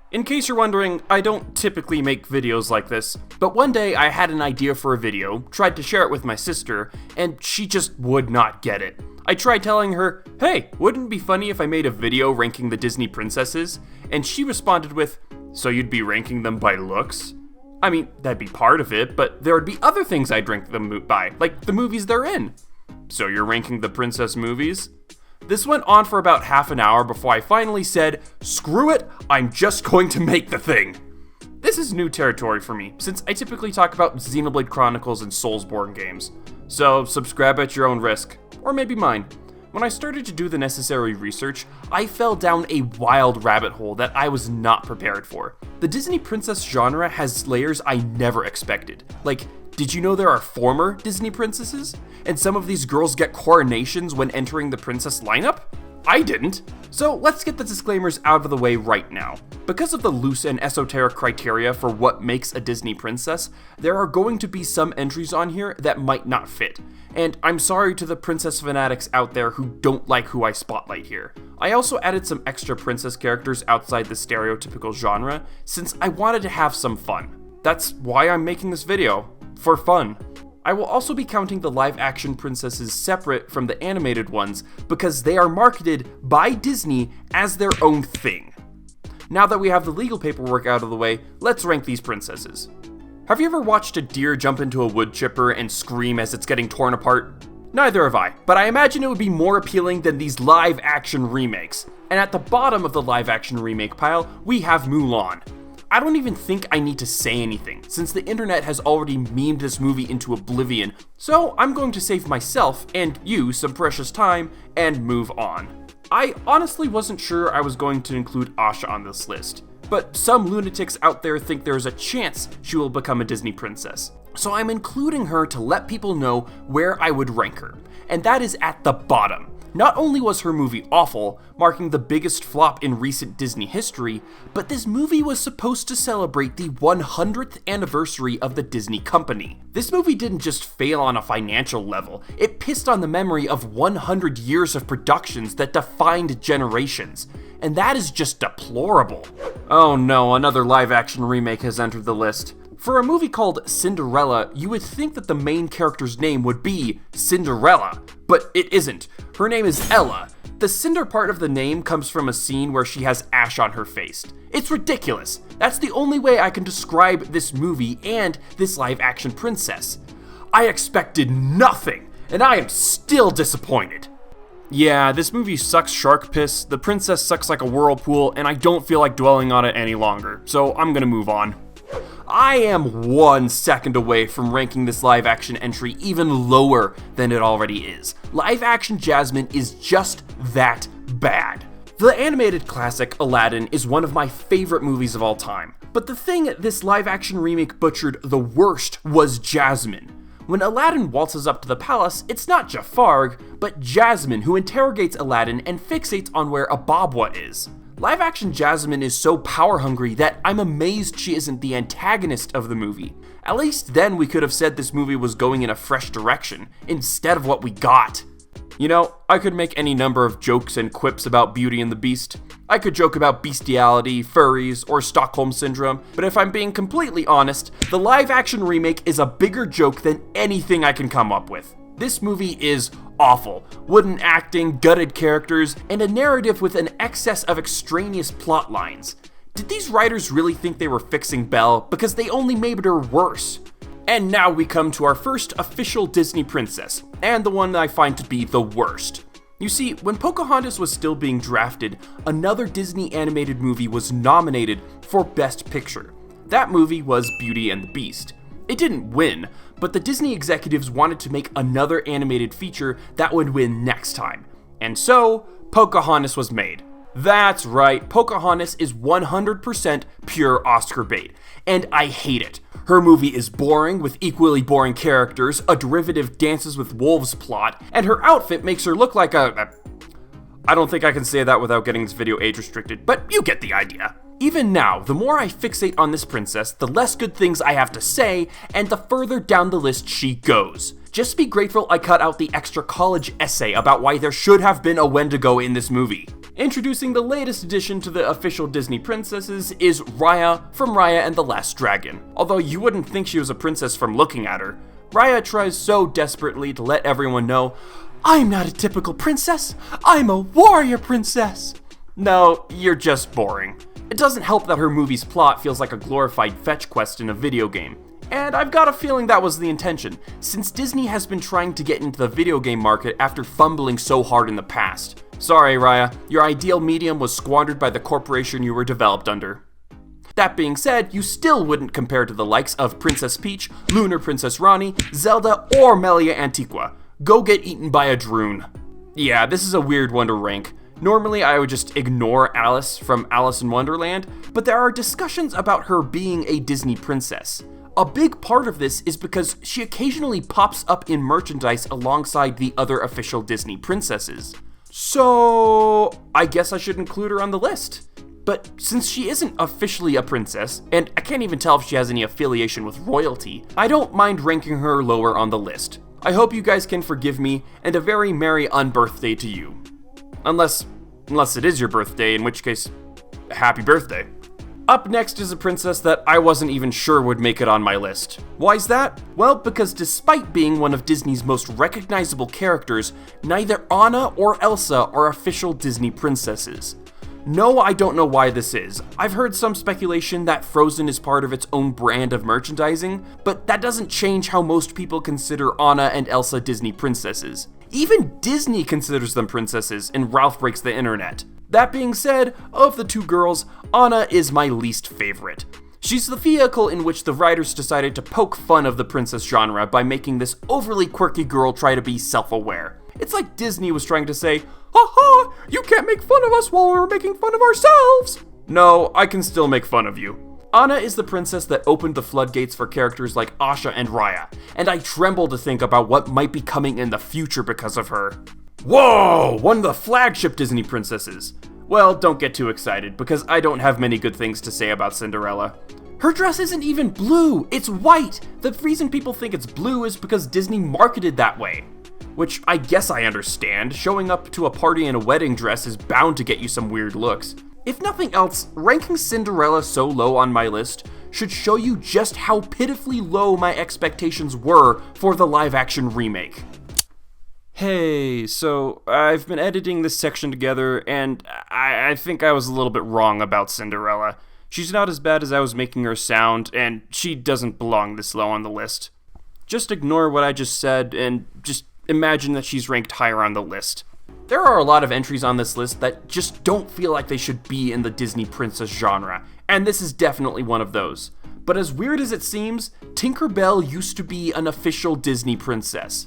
In case you're wondering, I don't typically make videos like this, but one day I had an idea for a video, tried to share it with my sister, and she just would not get it. I tried telling her, hey, wouldn't it be funny if I made a video ranking the Disney princesses? And she responded with, so you'd be ranking them by looks? I mean, that'd be part of it, but there would be other things I'd rank them by, like the movies they're in. So you're ranking the princess movies? This went on for about half an hour before I finally said, screw it, I'm just going to make the thing. This is new territory for me, since I typically talk about Xenoblade Chronicles and Soulsborne games. So subscribe at your own risk, or maybe mine. When I started to do the necessary research, I fell down a wild rabbit hole that I was not prepared for. The Disney princess genre has layers I never expected. Like, did you know there are former Disney princesses? And some of these girls get coronations when entering the princess lineup? I didn't. So let's get the disclaimers out of the way right now. Because of the loose and esoteric criteria for what makes a Disney princess, there are going to be some entries on here that might not fit. And I'm sorry to the princess fanatics out there who don't like who I spotlight here. I also added some extra princess characters outside the stereotypical genre, since I wanted to have some fun. That's why I'm making this video. For fun. I will also be counting the live-action princesses separate from the animated ones because they are marketed by Disney as their own thing. Now that we have the legal paperwork out of the way, let's rank these princesses. Have you ever watched a deer jump into a wood chipper and scream as it's getting torn apart? Neither have I, but I imagine it would be more appealing than these live-action remakes. And at the bottom of the live-action remake pile, we have Mulan. I don't even think I need to say anything, since the internet has already memed this movie into oblivion, so I'm going to save myself and you some precious time and move on. I honestly wasn't sure I was going to include Asha on this list, but some lunatics out there think there's a chance she will become a Disney princess, so I'm including her to let people know where I would rank her, and that is at the bottom. Not only was her movie awful, marking the biggest flop in recent Disney history, but this movie was supposed to celebrate the 100th anniversary of the Disney company. This movie didn't just fail on a financial level, it pissed on the memory of 100 years of productions that defined generations. And that is just deplorable. Oh no, another live-action remake has entered the list. For a movie called Cinderella, you would think that the main character's name would be Cinderella, but it isn't. Her name is Ella. The Cinder part of the name comes from a scene where she has ash on her face. It's ridiculous. That's the only way I can describe this movie and this live-action princess. I expected nothing, and I am still disappointed. Yeah, this movie sucks shark piss, the princess sucks like a whirlpool, and I don't feel like dwelling on it any longer, so I'm gonna move on. I am 1 second away from ranking this live-action entry even lower than it already is. Live-action Jasmine is just that bad. The animated classic Aladdin is one of my favorite movies of all time, but the thing this live-action remake butchered the worst was Jasmine. When Aladdin waltzes up to the palace, it's not Jafar, but Jasmine who interrogates Aladdin and fixates on where Ababwa is. Live-action Jasmine is so power-hungry that I'm amazed she isn't the antagonist of the movie. At least then we could have said this movie was going in a fresh direction, instead of what we got. You know, I could make any number of jokes and quips about Beauty and the Beast. I could joke about bestiality, furries, or Stockholm Syndrome, but if I'm being completely honest, the live-action remake is a bigger joke than anything I can come up with. This movie is awful. Wooden acting, gutted characters, and a narrative with an excess of extraneous plot lines. Did these writers really think they were fixing Belle? Because they only made her worse. And now we come to our first official Disney princess, and the one that I find to be the worst. You see, when Pocahontas was still being drafted, another Disney animated movie was nominated for Best Picture. That movie was Beauty and the Beast. It didn't win, but the Disney executives wanted to make another animated feature that would win next time. And so, Pocahontas was made. That's right, Pocahontas is 100% pure Oscar bait, and I hate it. Her movie is boring, with equally boring characters, a derivative Dances with Wolves plot, and her outfit makes her look like I don't think I can say that without getting this video age restricted, but you get the idea. Even now, the more I fixate on this princess, the less good things I have to say, and the further down the list she goes. Just be grateful I cut out the extra college essay about why there should have been a Wendigo in this movie. Introducing the latest addition to the official Disney princesses is Raya from Raya and the Last Dragon. Although you wouldn't think she was a princess from looking at her, Raya tries so desperately to let everyone know, "I'm not a typical princess, I'm a warrior princess." No, you're just boring. It doesn't help that her movie's plot feels like a glorified fetch quest in a video game. And I've got a feeling that was the intention, since Disney has been trying to get into the video game market after fumbling so hard in the past. Sorry, Raya, your ideal medium was squandered by the corporation you were developed under. That being said, you still wouldn't compare to the likes of Princess Peach, Lunar Princess Ronnie, Zelda, or Melia Antiqua. Go get eaten by a Droon. Yeah, this is a weird one to rank. Normally, I would just ignore Alice from Alice in Wonderland, but there are discussions about her being a Disney princess. A big part of this is because she occasionally pops up in merchandise alongside the other official Disney princesses. So, I guess I should include her on the list. But since she isn't officially a princess, and I can't even tell if she has any affiliation with royalty, I don't mind ranking her lower on the list. I hope you guys can forgive me, and a very merry unbirthday to you. Unless it is your birthday, in which case, happy birthday. Up next is a princess that I wasn't even sure would make it on my list. Why's that? Well, because despite being one of Disney's most recognizable characters, neither Anna or Elsa are official Disney princesses. No, I don't know why this is. I've heard some speculation that Frozen is part of its own brand of merchandising, but that doesn't change how most people consider Anna and Elsa Disney princesses. Even Disney considers them princesses in Ralph Breaks the Internet. That being said, of the two girls, Anna is my least favorite. She's the vehicle in which the writers decided to poke fun of the princess genre by making this overly quirky girl try to be self-aware. It's like Disney was trying to say, "Ha ha, you can't make fun of us while we're making fun of ourselves." No, I can still make fun of you. Anna is the princess that opened the floodgates for characters like Asha and Raya, and I tremble to think about what might be coming in the future because of her. Whoa, one of the flagship Disney princesses. Well, don't get too excited, because I don't have many good things to say about Cinderella. Her dress isn't even blue, it's white! The reason people think it's blue is because Disney marketed that way. Which I guess I understand, showing up to a party in a wedding dress is bound to get you some weird looks. If nothing else, ranking Cinderella so low on my list should show you just how pitifully low my expectations were for the live-action remake. Hey, so I've been editing this section together, and I think I was a little bit wrong about Cinderella. She's not as bad as I was making her sound, and she doesn't belong this low on the list. Just ignore what I just said, and just imagine that she's ranked higher on the list. There are a lot of entries on this list that just don't feel like they should be in the Disney princess genre, and this is definitely one of those. But as weird as it seems, Tinker Bell used to be an official Disney princess.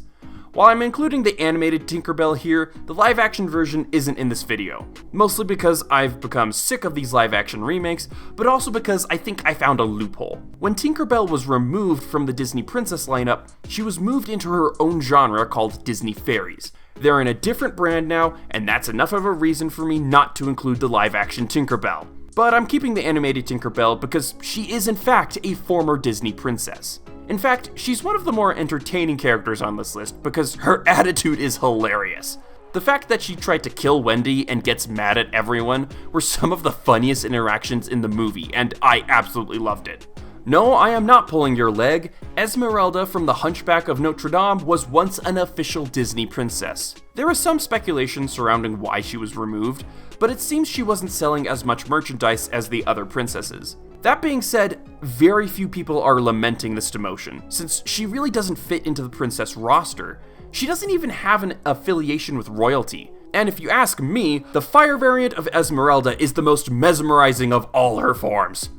While I'm including the animated Tinker Bell here, the live-action version isn't in this video. Mostly because I've become sick of these live-action remakes, but also because I think I found a loophole. When Tinker Bell was removed from the Disney Princess lineup, she was moved into her own genre called Disney Fairies. They're in a different brand now, and that's enough of a reason for me not to include the live-action Tinker Bell. But I'm keeping the animated Tinker Bell because she is in fact a former Disney princess. In fact, she's one of the more entertaining characters on this list because her attitude is hilarious. The fact that she tried to kill Wendy and gets mad at everyone were some of the funniest interactions in the movie, and I absolutely loved it. No, I am not pulling your leg. Esmeralda from The Hunchback of Notre Dame was once an official Disney princess. There was some speculation surrounding why she was removed, but it seems she wasn't selling as much merchandise as the other princesses. That being said, very few people are lamenting this demotion, since she really doesn't fit into the princess roster. She doesn't even have an affiliation with royalty. And if you ask me, the fire variant of Esmeralda is the most mesmerizing of all her forms.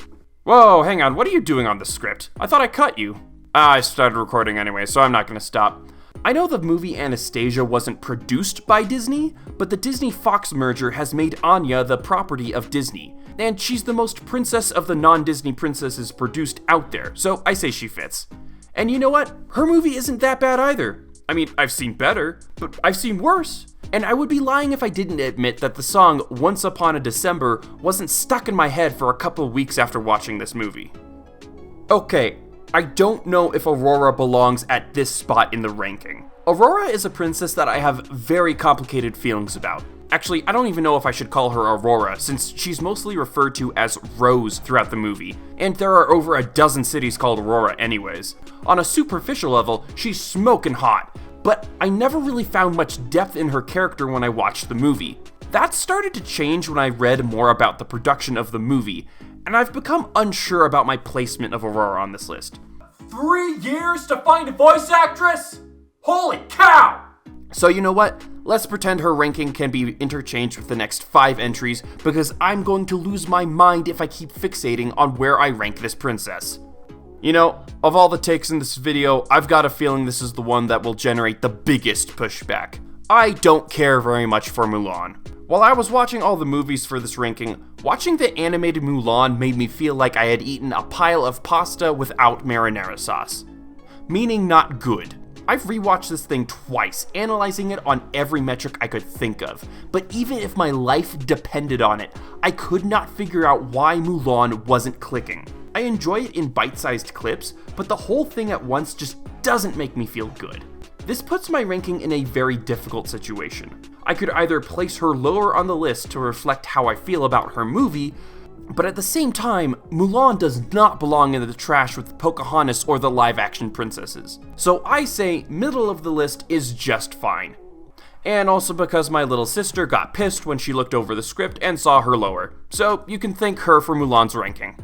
Whoa, hang on, what are you doing on the script? I thought I cut you. I started recording anyway, so I'm not gonna stop. I know the movie Anastasia wasn't produced by Disney, but the Disney-Fox merger has made Anya the property of Disney, and she's the most princess of the non-Disney princesses produced out there, so I say she fits. And you know what? Her movie isn't that bad either. I mean, I've seen better, but I've seen worse. And I would be lying if I didn't admit that the song Once Upon a December wasn't stuck in my head for a couple of weeks after watching this movie. Okay, I don't know if Aurora belongs at this spot in the ranking. Aurora is a princess that I have very complicated feelings about. Actually, I don't even know if I should call her Aurora, since she's mostly referred to as Rose throughout the movie, and there are over a dozen cities called Aurora anyways. On a superficial level, she's smoking hot, but I never really found much depth in her character when I watched the movie. That started to change when I read more about the production of the movie, and I've become unsure about my placement of Aurora on this list. 3 years to find a voice actress? Holy cow! So you know what? Let's pretend her ranking can be interchanged with the next 5 entries, because I'm going to lose my mind if I keep fixating on where I rank this princess. You know, of all the takes in this video, I've got a feeling this is the one that will generate the biggest pushback. I don't care very much for Mulan. While I was watching all the movies for this ranking, watching the animated Mulan made me feel like I had eaten a pile of pasta without marinara sauce. Meaning not good. I've rewatched this thing twice, analyzing it on every metric I could think of, but even if my life depended on it, I could not figure out why Mulan wasn't clicking. I enjoy it in bite-sized clips, but the whole thing at once just doesn't make me feel good. This puts my ranking in a very difficult situation. I could either place her lower on the list to reflect how I feel about her movie, but at the same time, Mulan does not belong in the trash with Pocahontas or the live-action princesses. So I say middle of the list is just fine. And also because my little sister got pissed when she looked over the script and saw her lower, so you can thank her for Mulan's ranking.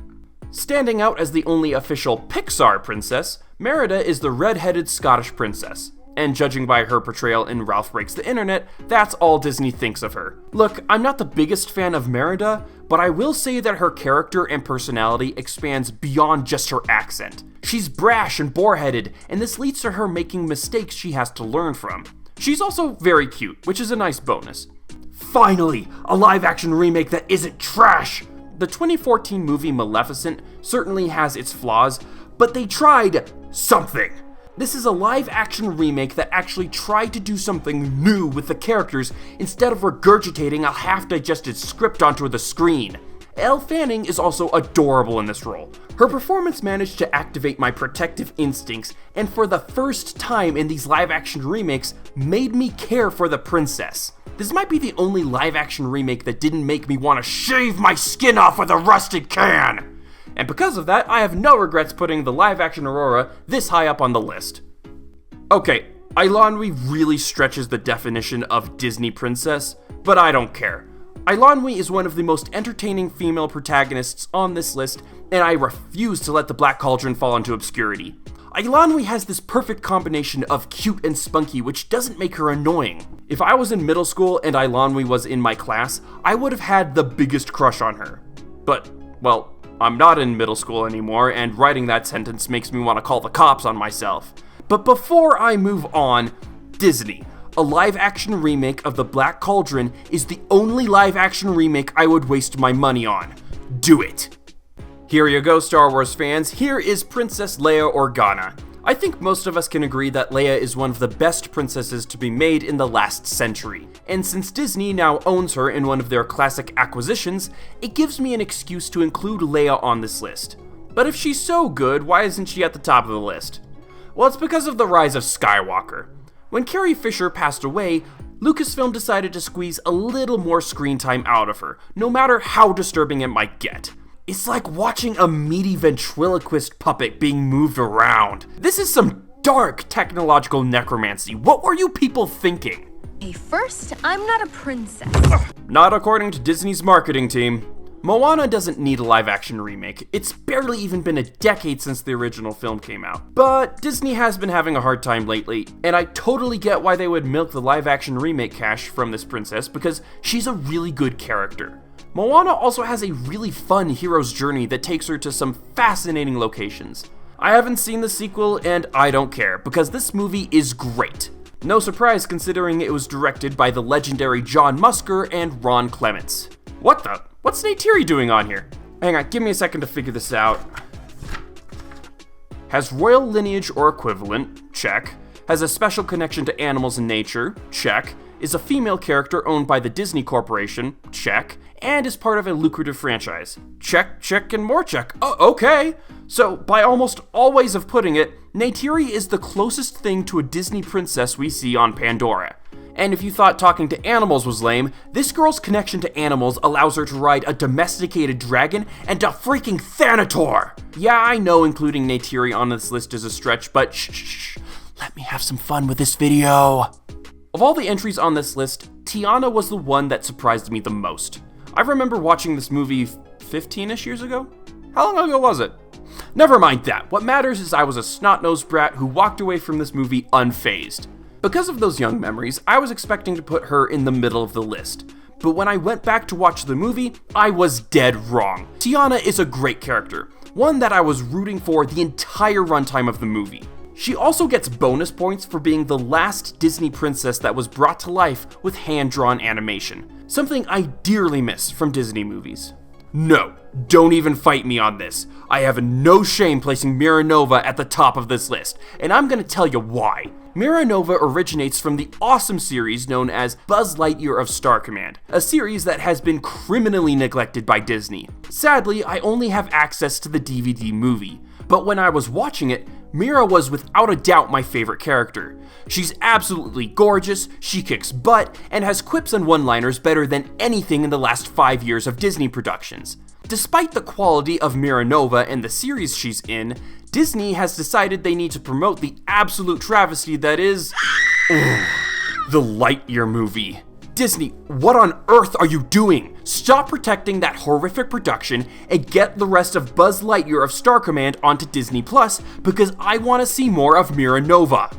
Standing out as the only official Pixar princess, Merida is the red-headed Scottish princess. And judging by her portrayal in Ralph Breaks the Internet, that's all Disney thinks of her. Look, I'm not the biggest fan of Merida, but I will say that her character and personality expands beyond just her accent. She's brash and boar-headed, and this leads to her making mistakes she has to learn from. She's also very cute, which is a nice bonus. Finally, a live-action remake that isn't trash! The 2014 movie Maleficent certainly has its flaws, but they tried something. This is a live-action remake that actually tried to do something new with the characters instead of regurgitating a half-digested script onto the screen. Elle Fanning is also adorable in this role. Her performance managed to activate my protective instincts, and for the first time in these live-action remakes, made me care for the princess. This might be the only live-action remake that didn't make me want to shave my skin off with a rusted can! And because of that, I have no regrets putting the live-action Aurora this high up on the list. Okay, Eilonwy really stretches the definition of Disney princess, but I don't care. Eilonwy is one of the most entertaining female protagonists on this list, and I refuse to let the Black Cauldron fall into obscurity. Eilonwy has this perfect combination of cute and spunky, which doesn't make her annoying. If I was in middle school and Eilonwy was in my class, I would have had the biggest crush on her. But, well, I'm not in middle school anymore, and writing that sentence makes me want to call the cops on myself. But before I move on, Disney. A live-action remake of The Black Cauldron is the only live-action remake I would waste my money on. Do it. Here you go, Star Wars fans. Here is Princess Leia Organa. I think most of us can agree that Leia is one of the best princesses to be made in the last century. And since Disney now owns her in one of their classic acquisitions, it gives me an excuse to include Leia on this list. But if she's so good, why isn't she at the top of the list? Well, it's because of the rise of Skywalker. When Carrie Fisher passed away, Lucasfilm decided to squeeze a little more screen time out of her, no matter how disturbing it might get. It's like watching a meaty ventriloquist puppet being moved around. This is some dark technological necromancy. What were you people thinking? Hey, first, I'm not a princess. Not according to Disney's marketing team. Moana doesn't need a live-action remake. It's barely even been a decade since the original film came out. But Disney has been having a hard time lately, and I totally get why they would milk the live-action remake cash from this princess, because she's a really good character. Moana also has a really fun hero's journey that takes her to some fascinating locations. I haven't seen the sequel, and I don't care, because this movie is great. No surprise considering it was directed by the legendary John Musker and Ron Clements. What the? What's Neytiri doing on here? Hang on, give me a second to figure this out. Has royal lineage or equivalent? Check. Has a special connection to animals and nature? Check. Is a female character owned by the Disney Corporation? Check. And is part of a lucrative franchise? Check, check, and more check. Oh, okay. So, by almost all ways of putting it, Neytiri is the closest thing to a Disney princess we see on Pandora. And if you thought talking to animals was lame, this girl's connection to animals allows her to ride a domesticated dragon and a freaking Thanator! Yeah, I know including Neytiri on this list is a stretch, but shh, let me have some fun with this video. Of all the entries on this list, Tiana was the one that surprised me the most. I remember watching this movie 15-ish years ago? How long ago was it? Never mind that. What matters is I was a snot-nosed brat who walked away from this movie unfazed. Because of those young memories, I was expecting to put her in the middle of the list. But when I went back to watch the movie, I was dead wrong. Tiana is a great character, one that I was rooting for the entire runtime of the movie. She also gets bonus points for being the last Disney princess that was brought to life with hand-drawn animation, something I dearly miss from Disney movies. No, don't even fight me on this. I have no shame placing Mira Nova at the top of this list, and I'm gonna tell you why. Mira Nova originates from the awesome series known as Buzz Lightyear of Star Command, a series that has been criminally neglected by Disney. Sadly, I only have access to the DVD movie, but when I was watching it, Mira was without a doubt my favorite character. She's absolutely gorgeous, she kicks butt, and has quips and one-liners better than anything in the last 5 years of Disney productions. Despite the quality of Mira Nova and the series she's in, Disney has decided they need to promote the absolute travesty that is the Lightyear movie. Disney, what on earth are you doing? Stop protecting that horrific production and get the rest of Buzz Lightyear of Star Command onto Disney Plus because I want to see more of Mira Nova.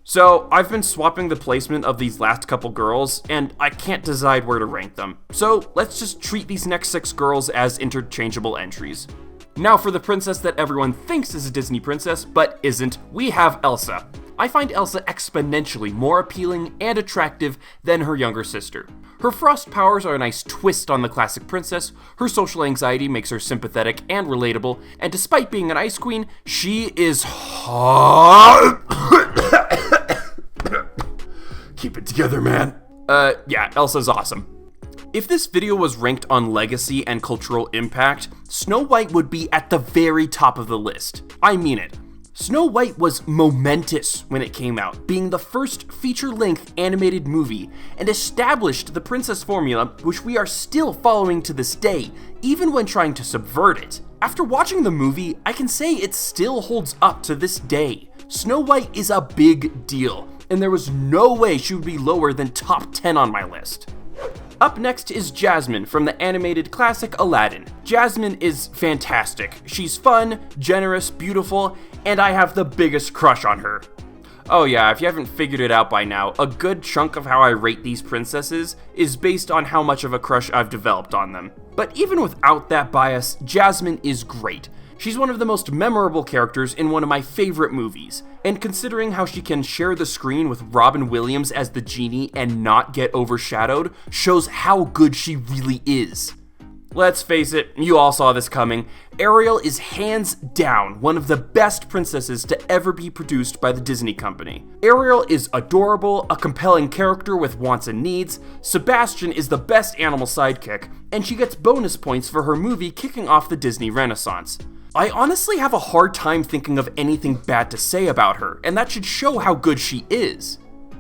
So, I've been swapping the placement of these last couple girls, and I can't decide where to rank them. So, let's just treat these next 6 girls as interchangeable entries. Now for the princess that everyone thinks is a Disney princess, but isn't, we have Elsa. I find Elsa exponentially more appealing and attractive than her younger sister. Her frost powers are a nice twist on the classic princess, her social anxiety makes her sympathetic and relatable, and despite being an ice queen, she is hot. Keep it together, man. Yeah, Elsa's awesome. If this video was ranked on legacy and cultural impact, Snow White would be at the very top of the list. I mean it. Snow White was momentous when it came out, being the first feature-length animated movie, and established the princess formula, which we are still following to this day, even when trying to subvert it. After watching the movie, I can say it still holds up to this day. Snow White is a big deal, and there was no way she would be lower than top 10 on my list. Up next is Jasmine from the animated classic Aladdin. Jasmine is fantastic. She's fun, generous, beautiful, and I have the biggest crush on her. Oh yeah, if you haven't figured it out by now, a good chunk of how I rate these princesses is based on how much of a crush I've developed on them. But even without that bias, Jasmine is great. She's one of the most memorable characters in one of my favorite movies, and considering how she can share the screen with Robin Williams as the genie and not get overshadowed, shows how good she really is. Let's face it, you all saw this coming. Ariel is hands down one of the best princesses to ever be produced by the Disney company. Ariel is adorable, a compelling character with wants and needs, Sebastian is the best animal sidekick, and she gets bonus points for her movie kicking off the Disney Renaissance. I honestly have a hard time thinking of anything bad to say about her, and that should show how good she is.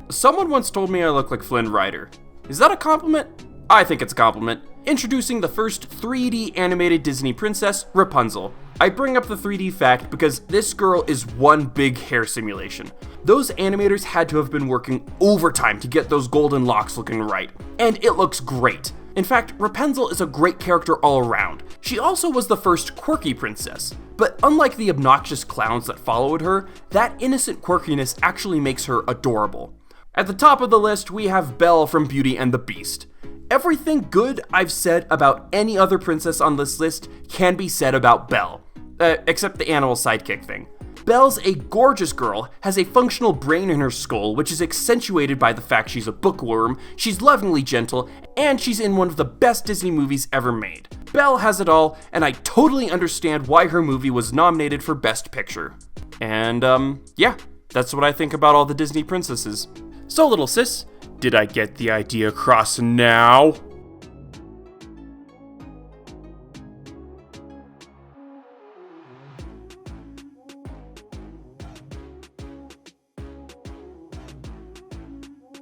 Someone once told me I look like Flynn Rider. Is that a compliment? I think it's a compliment. Introducing the first 3D animated Disney princess, Rapunzel. I bring up the 3D fact because this girl is one big hair simulation. Those animators had to have been working overtime to get those golden locks looking right, and it looks great. In fact, Rapunzel is a great character all around. She also was the first quirky princess, but unlike the obnoxious clowns that followed her, that innocent quirkiness actually makes her adorable. At the top of the list, we have Belle from Beauty and the Beast. Everything good I've said about any other princess on this list can be said about Belle, except the animal sidekick thing. Belle's a gorgeous girl, has a functional brain in her skull, which is accentuated by the fact she's a bookworm, she's lovingly gentle, and she's in one of the best Disney movies ever made. Belle has it all, and I totally understand why her movie was nominated for Best Picture. And, yeah, that's what I think about all the Disney princesses. So, little sis, did I get the idea across now?